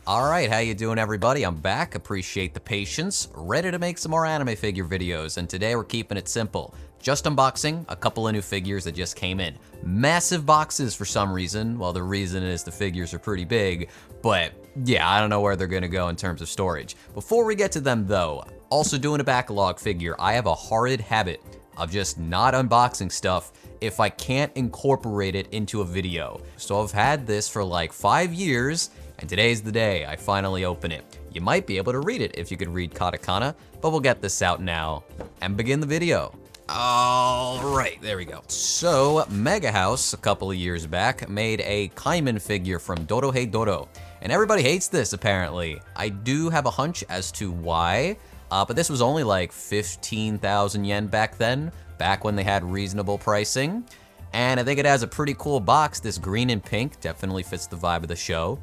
Alright, how you doing everybody? I'm back, appreciate the patience, ready to make some more anime figure videos, and today we're keeping it simple. Just unboxing a couple of new figures that just came in. Massive boxes for some reason, well the reason is the figures are pretty big, but yeah, I don't know where they're gonna go in terms of storage. Before we get to them though, also doing a backlog figure, I have a horrid habit of just not unboxing stuff if I can't incorporate it into a video. So I've had this for like 5 years, and today's the day I finally open it. You might be able to read it if you could read katakana, but we'll get this out now and begin the video. Alright, there we go. So, MegaHouse, a couple of years back, made a Caiman figure from Dorohedoro, and everybody hates this apparently. I do have a hunch as to why, but this was only like 15,000 yen back then, back when they had reasonable pricing. And I think it has a pretty cool box. This green and pink definitely fits the vibe of the show.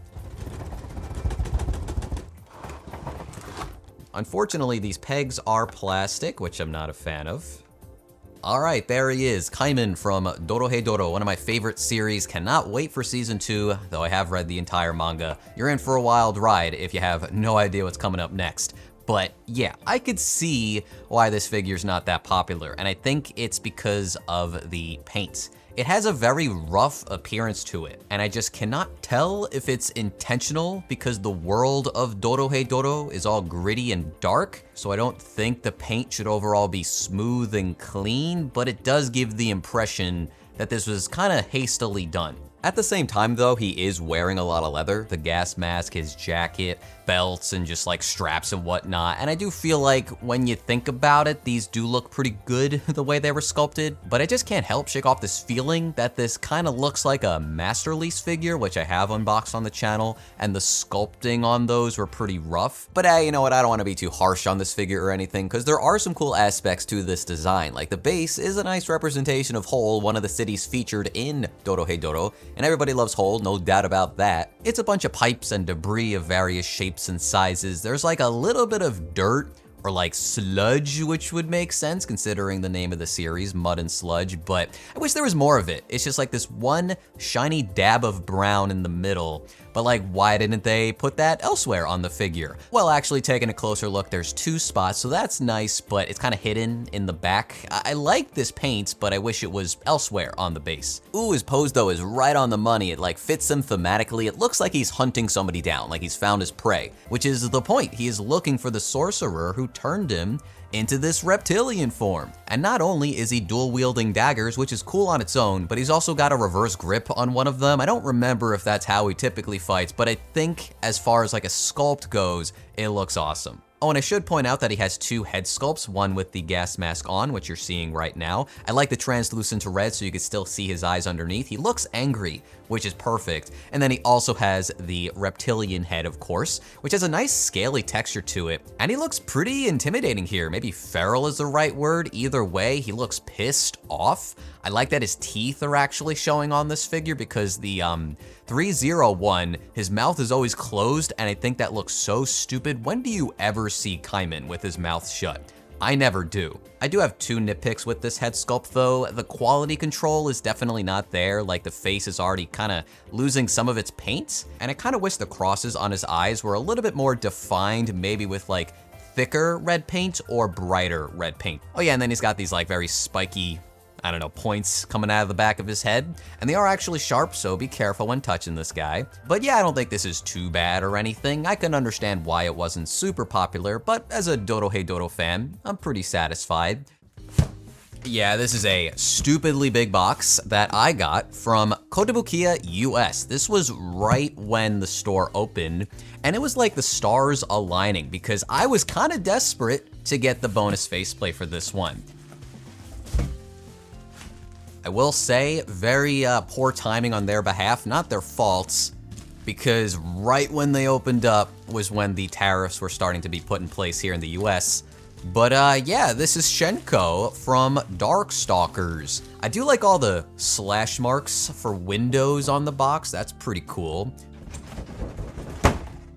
Unfortunately, these pegs are plastic, which I'm not a fan of. Alright, there he is, Caiman from Dorohedoro, one of my favorite series. Cannot wait for season 2, though I have read the entire manga. You're in for a wild ride if you have no idea what's coming up next. But yeah, I could see why this figure's not that popular, and I think it's because of the paint. It has a very rough appearance to it, and I just cannot tell if it's intentional because the world of Dorohedoro is all gritty and dark, so I don't think the paint should overall be smooth and clean, but it does give the impression that this was kind of hastily done. At the same time though, he is wearing a lot of leather, the gas mask, his jacket, belts, and just like straps and whatnot, and I do feel like when you think about it, these do look pretty good the way they were sculpted, but I just can't help shake off this feeling that this kind of looks like a master lease figure, which I have unboxed on the channel, and the sculpting on those were pretty rough. But hey, you know what, I don't want to be too harsh on this figure or anything, because there are some cool aspects to this design, like the base is a nice representation of Hol, one of the cities featured in Dorohedoro, and everybody loves Hol, no doubt about that. It's a bunch of pipes and debris of various shapes and sizes. There's like a little bit of dirt or like sludge, which would make sense considering the name of the series, Mud and Sludge, but I wish there was more of it. It's just like this one shiny dab of brown in the middle, but like why didn't they put that elsewhere on the figure? Well, actually taking a closer look, there's 2 spots, so that's nice, but it's kind of hidden in the back. I like this paint, but I wish it was elsewhere on the base. Ooh, his pose though is right on the money. It like fits him thematically. It looks like he's hunting somebody down, like he's found his prey, which is the point. He is looking for the sorcerer who turned him into this reptilian form. And not only is he dual wielding daggers, which is cool on its own, but he's also got a reverse grip on one of them. I don't remember if that's how he typically fights, but I think as far as like a sculpt goes, it looks awesome. Oh, and I should point out that he has 2 head sculpts, one with the gas mask on, which you're seeing right now. I like the translucent red so you can still see his eyes underneath. He looks angry, which is perfect. And then he also has the reptilian head, of course, which has a nice scaly texture to it. And he looks pretty intimidating here. Maybe feral is the right word. Either way, he looks pissed off. I like that his teeth are actually showing on this figure because the 301, his mouth is always closed, and I think that looks so stupid. When do you ever see Caiman with his mouth shut? I never do. I do have 2 nitpicks with this head sculpt though. The quality control is definitely not there, like the face is already kind of losing some of its paint, and I kind of wish the crosses on his eyes were a little bit more defined, maybe with like thicker red paint or brighter red paint. Oh yeah, and then he's got these like very spiky, I don't know, points coming out of the back of his head, and they are actually sharp, so be careful when touching this guy. But yeah, I don't think this is too bad or anything. I can understand why it wasn't super popular, but as a Dorohedoro fan, I'm pretty satisfied. Yeah, this is a stupidly big box that I got from Kotobukiya US. This was right when the store opened, and it was like the stars aligning because I was kind of desperate to get the bonus faceplate for this one. I will say, very poor timing on their behalf, not their faults, because right when they opened up was when the tariffs were starting to be put in place here in the US. But yeah, this is Hsien-Ko from Darkstalkers. I do like all the slash marks for windows on the box, that's pretty cool.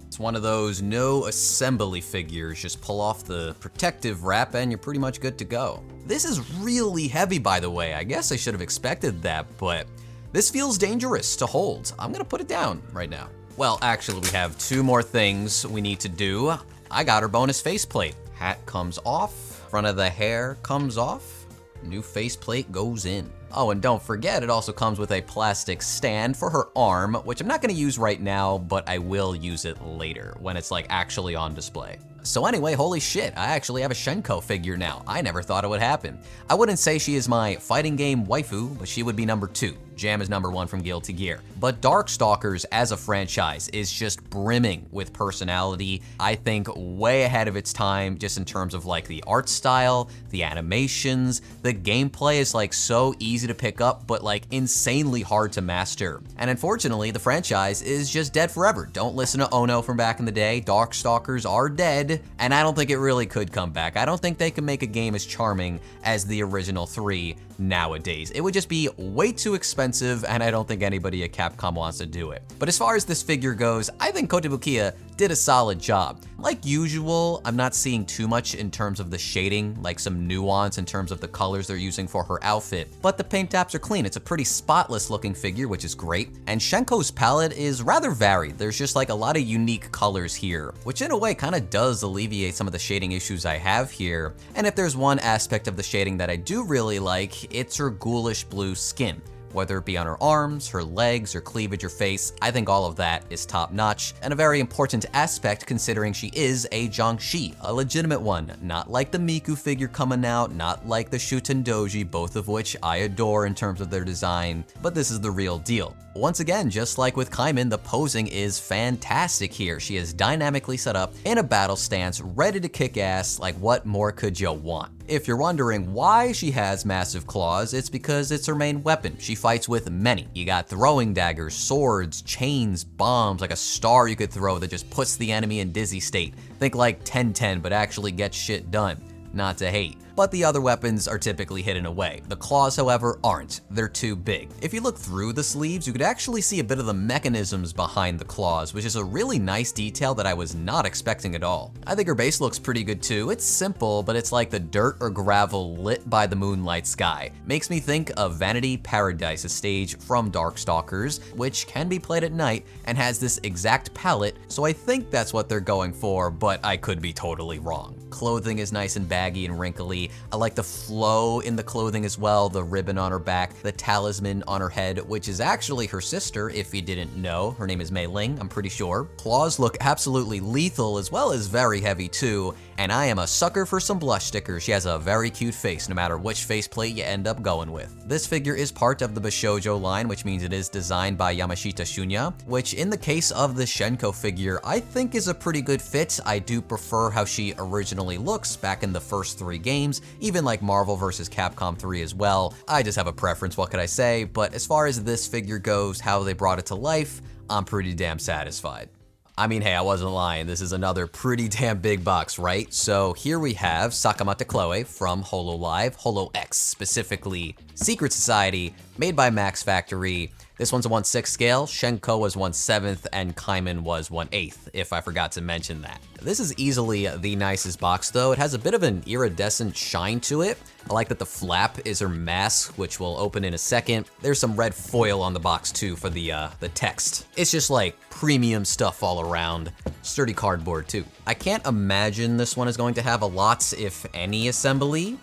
It's one of those no assembly figures, just pull off the protective wrap and you're pretty much good to go. This is really heavy, by the way. I guess I should have expected that, but this feels dangerous to hold. I'm gonna put it down right now. Well, actually, we have 2 more things we need to do. I got her bonus faceplate. Hat comes off, front of the hair comes off, new faceplate goes in. Oh, and don't forget, it also comes with a plastic stand for her arm, which I'm not gonna use right now, but I will use it later when it's like actually on display. So anyway, holy shit, I actually have a Hsien-Ko figure now. I never thought it would happen. I wouldn't say she is my fighting game waifu, but she would be number 2. Jam is number 1 from Guilty Gear. But Darkstalkers as a franchise is just brimming with personality. I think way ahead of its time, just in terms of like the art style, the animations, the gameplay is like so easy to pick up, but like insanely hard to master. And unfortunately, the franchise is just dead forever. Don't listen to Ono from back in the day. Darkstalkers are dead, and I don't think it really could come back. I don't think they can make a game as charming as the original 3 nowadays. It would just be way too expensive, and I don't think anybody at Capcom wants to do it. But as far as this figure goes, I think Kotobukiya did a solid job. Like usual, I'm not seeing too much in terms of the shading, like some nuance in terms of the colors they're using for her outfit, but the paint apps are clean. It's a pretty spotless looking figure, which is great. And Hsien-Ko's palette is rather varied. There's just like a lot of unique colors here, which in a way kind of does alleviate some of the shading issues I have here. And if there's one aspect of the shading that I do really like, it's her ghoulish blue skin. Whether it be on her arms, her legs, her cleavage, or face, I think all of that is top notch, and a very important aspect considering she is a Jiangshi, a legitimate one, not like the Miku figure coming out, not like the Shuten Doji, both of which I adore in terms of their design, but this is the real deal. Once again, just like with Caiman, the posing is fantastic here. She is dynamically set up in a battle stance, ready to kick ass. Like, what more could you want? If you're wondering why she has massive claws, it's because it's her main weapon. She fights with many. You got throwing daggers, swords, chains, bombs, like a star you could throw that just puts the enemy in dizzy state. Think like 10-10, but actually gets shit done. Not to hate. But the other weapons are typically hidden away. The claws, however, aren't. They're too big. If you look through the sleeves, you could actually see a bit of the mechanisms behind the claws, which is a really nice detail that I was not expecting at all. I think her base looks pretty good too. It's simple, but it's like the dirt or gravel lit by the moonlight sky. Makes me think of Vanity Paradise, a stage from Darkstalkers, which can be played at night and has this exact palette, so I think that's what they're going for, but I could be totally wrong. Clothing is nice and baggy and wrinkly. I like the flow in the clothing as well, the ribbon on her back, the talisman on her head, which is actually her sister, if you didn't know. Her name is Mei Ling, I'm pretty sure. Claws look absolutely lethal as well as very heavy too, and I am a sucker for some blush stickers. She has a very cute face, no matter which faceplate you end up going with. This figure is part of the Bishoujo line, which means it is designed by Yamashita Shunya, which in the case of the Hsien-Ko figure, I think is a pretty good fit. I do prefer how she originally looks back in the first 3 games, even like Marvel vs. Capcom 3 as well. I just have a preference, what could I say? But as far as this figure goes, how they brought it to life, I'm pretty damn satisfied. I mean, hey, I wasn't lying. This is another pretty damn big box, right? So here we have Sakamata Chloe from Hololive, Holo X, specifically Secret Society, made by Max Factory. This one's a 1/6 scale, Hsien-Ko was 1/7, and Caiman was 1/8, if I forgot to mention that. This is easily the nicest box though. It has a bit of an iridescent shine to it. I like that the flap is her mask, which will open in a second. There's some red foil on the box too for the text. It's just like premium stuff all around. Sturdy cardboard too. I can't imagine this one is going to have a lot, if any, assembly.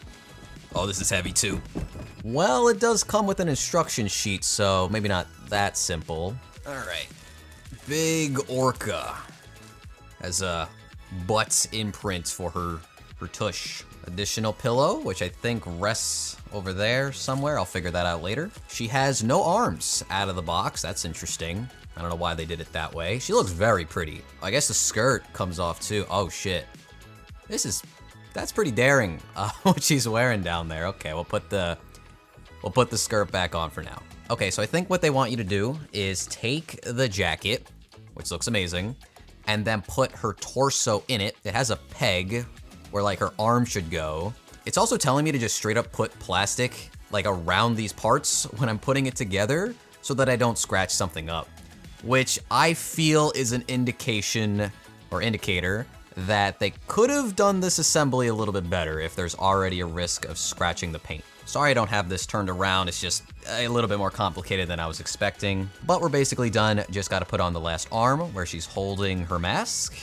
Oh, this is heavy too. Well, it does come with an instruction sheet, so maybe not that simple. All right, big orca has a butt imprint for her tush. Additional pillow, which I think rests over there somewhere. I'll figure that out later. She has no arms out of the box. That's interesting. I don't know why they did it that way. She looks very pretty. I guess the skirt comes off too. Oh shit. That's pretty daring, what she's wearing down there. Okay, we'll put the skirt back on for now. Okay, so I think what they want you to do is take the jacket, which looks amazing, and then put her torso in it. It has a peg where like her arm should go. It's also telling me to just straight up put plastic like around these parts when I'm putting it together so that I don't scratch something up, which I feel is an indication or indicator that they could have done this assembly a little bit better if there's already a risk of scratching the paint. Sorry I don't have this turned around, it's just a little bit more complicated than I was expecting. But we're basically done, just gotta put on the last arm where she's holding her mask,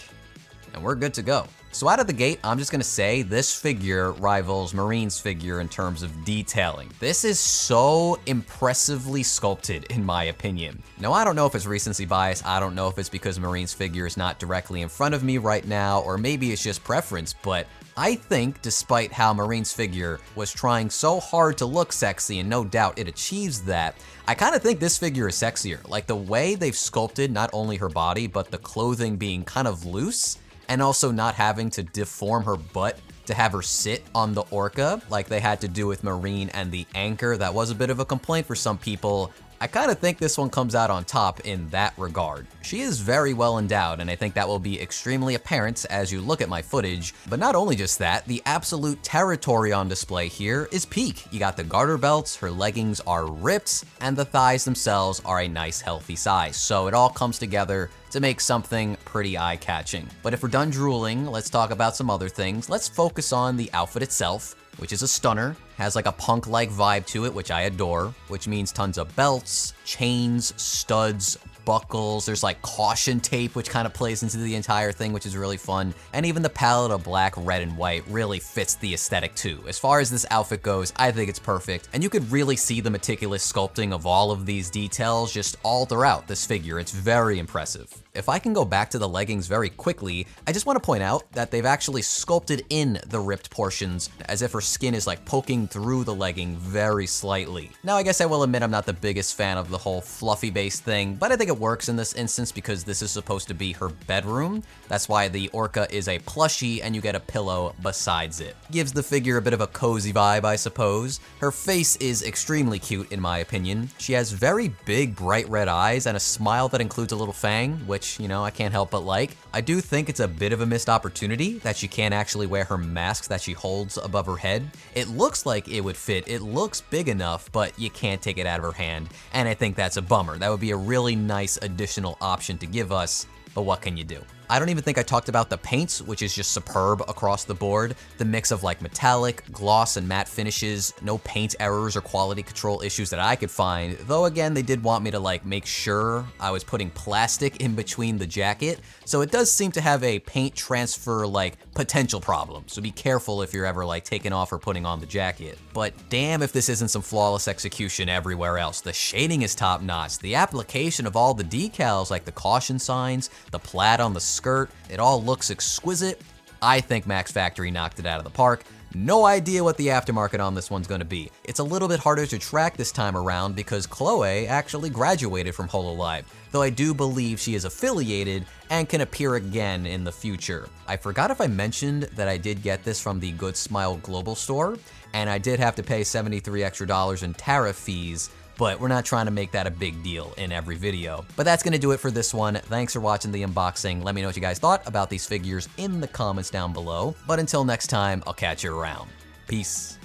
and we're good to go. So out of the gate, I'm just gonna say this figure rivals Marine's figure in terms of detailing. This is so impressively sculpted, in my opinion. Now, I don't know if it's recency bias, I don't know if it's because Marine's figure is not directly in front of me right now, or maybe it's just preference, but I think despite how Marine's figure was trying so hard to look sexy, and no doubt it achieves that, I kind of think this figure is sexier. Like the way they've sculpted not only her body, but the clothing being kind of loose, and also not having to deform her butt to have her sit on the orca like they had to do with Marine and the anchor. That was a bit of a complaint for some people. I kind of think this one comes out on top in that regard. She is very well endowed, and I think that will be extremely apparent as you look at my footage. But not only just that, the absolute territory on display here is peak. You got the garter belts, her leggings are ripped, and the thighs themselves are a nice healthy size. So it all comes together to make something pretty eye-catching. But if we're done drooling, let's talk about some other things. Let's focus on the outfit itself, which is a stunner, has like a punk-like vibe to it, which I adore, which means tons of belts, chains, studs, buckles. There's like caution tape, which kind of plays into the entire thing, which is really fun. And even the palette of black, red, and white really fits the aesthetic too. As far as this outfit goes, I think it's perfect. And you could really see the meticulous sculpting of all of these details just all throughout this figure. It's very impressive. If I can go back to the leggings very quickly, I just want to point out that they've actually sculpted in the ripped portions as if her skin is like poking through the legging very slightly. Now, I guess I will admit I'm not the biggest fan of the whole fluffy base thing, but I think it works in this instance because this is supposed to be her bedroom. That's why the orca is a plushie and you get a pillow besides it. Gives the figure a bit of a cozy vibe, I suppose. Her face is extremely cute in my opinion. She has very big bright red eyes and a smile that includes a little fang, which, you know, I can't help but like. I do think it's a bit of a missed opportunity that she can't actually wear her mask that she holds above her head. It looks like it would fit, it looks big enough, but you can't take it out of her hand, and I think that's a bummer. That would be a really nice additional option to give us, but what can you do? I don't even think I talked about the paints, which is just superb across the board. The mix of like metallic, gloss, and matte finishes, no paint errors or quality control issues that I could find. Though again, they did want me to like make sure I was putting plastic in between the jacket. So it does seem to have a paint transfer like potential problem. So be careful if you're ever like taking off or putting on the jacket. But damn if this isn't some flawless execution everywhere else. The shading is top notch. The application of all the decals like the caution signs, the plaid on the skirt, it all looks exquisite. I think Max Factory knocked it out of the park. No idea what the aftermarket on this one's gonna be. It's a little bit harder to track this time around because Chloe actually graduated from Hololive, though I do believe she is affiliated and can appear again in the future. I forgot if I mentioned that I did get this from the Good Smile Global store, and I did have to pay $73 extra in tariff fees, but we're not trying to make that a big deal in every video. But that's gonna do it for this one. Thanks for watching the unboxing. Let me know what you guys thought about these figures in the comments down below. But until next time, I'll catch you around. Peace.